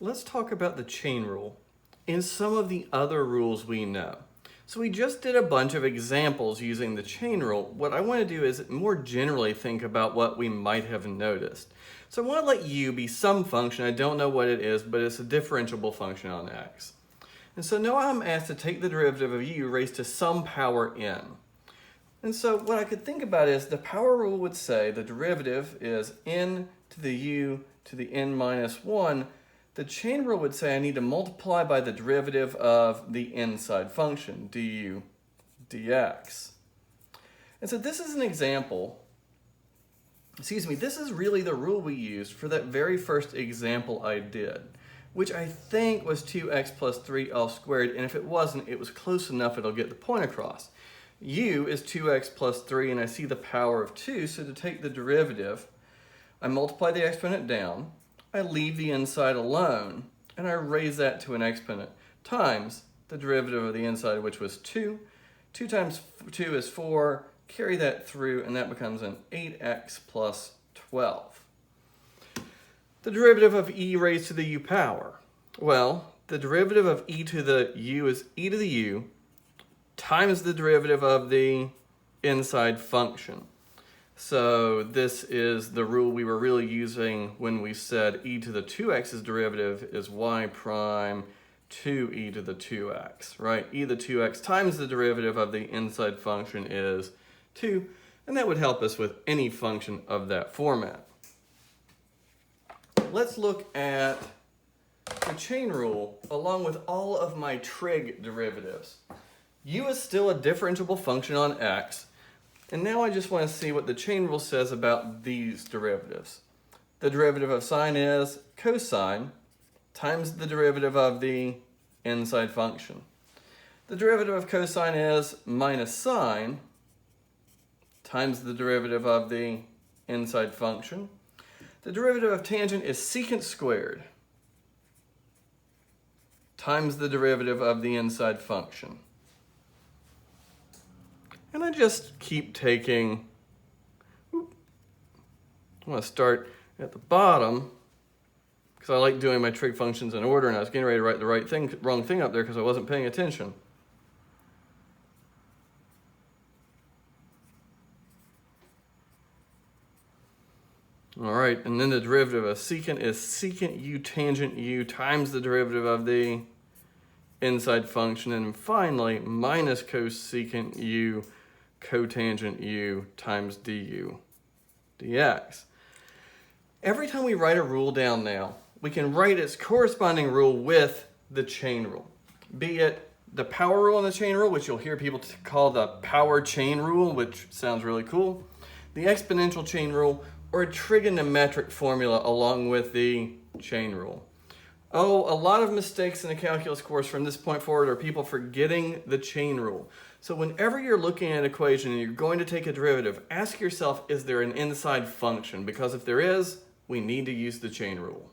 Let's talk about the chain rule and some of the other rules we know. So we just did a bunch of examples using the chain rule. What I want to do is more generally think about what we might have noticed. So I want to let u be some function. I don't know what it is, but it's a differentiable function on x. And so now I'm asked to take the derivative of u raised to some power n. And so what I could think about is the power rule would say the derivative is n to the u to the n minus 1. The chain rule would say I need to multiply by the derivative of the inside function, du dx. And so this is an example, this is really the rule we used for that very first example I did, which I think was 2x plus 3 all squared, and if it wasn't, it was close enough it'll get the point across. U is 2x plus 3, and I see the power of 2, so to take the derivative, I multiply the exponent down, I leave the inside alone, and I raise that to an exponent, times the derivative of the inside, which was 2. 2 times 2 is 4, carry that through, and that becomes an 8x plus 12. The derivative of e raised to the u power. Well, the derivative of e to the u is e to the u times the derivative of the inside function. So this is the rule we were really using when we said e to the 2x's derivative is y prime 2e to the 2x, right? E to the 2x times the derivative of the inside function is 2, and that would help us with any function of that format. Let's look at the chain rule along with all of my trig derivatives. U is still a differentiable function on x, and now I just want to see what the chain rule says about these derivatives. The derivative of sine is cosine times the derivative of the inside function. The derivative of cosine is minus sine times the derivative of the inside function. The derivative of tangent is secant squared times the derivative of the inside function. And I just keep taking, I'm going to start at the bottom because I like doing my trig functions in order, and I was getting ready to write the wrong thing up there because I wasn't paying attention. All right, and then the derivative of secant is secant u tangent u times the derivative of the inside function, and finally minus cosecant u cotangent u times du dx. Every time we write a rule down now, we can write its corresponding rule with the chain rule, be it the power rule and the chain rule, which you'll hear people call the power chain rule, which sounds really cool, the exponential chain rule, or a trigonometric formula along with the chain rule. Oh, a lot of mistakes in a calculus course from this point forward are people forgetting the chain rule. So whenever you're looking at an equation and you're going to take a derivative, ask yourself, is there an inside function? Because if there is, we need to use the chain rule.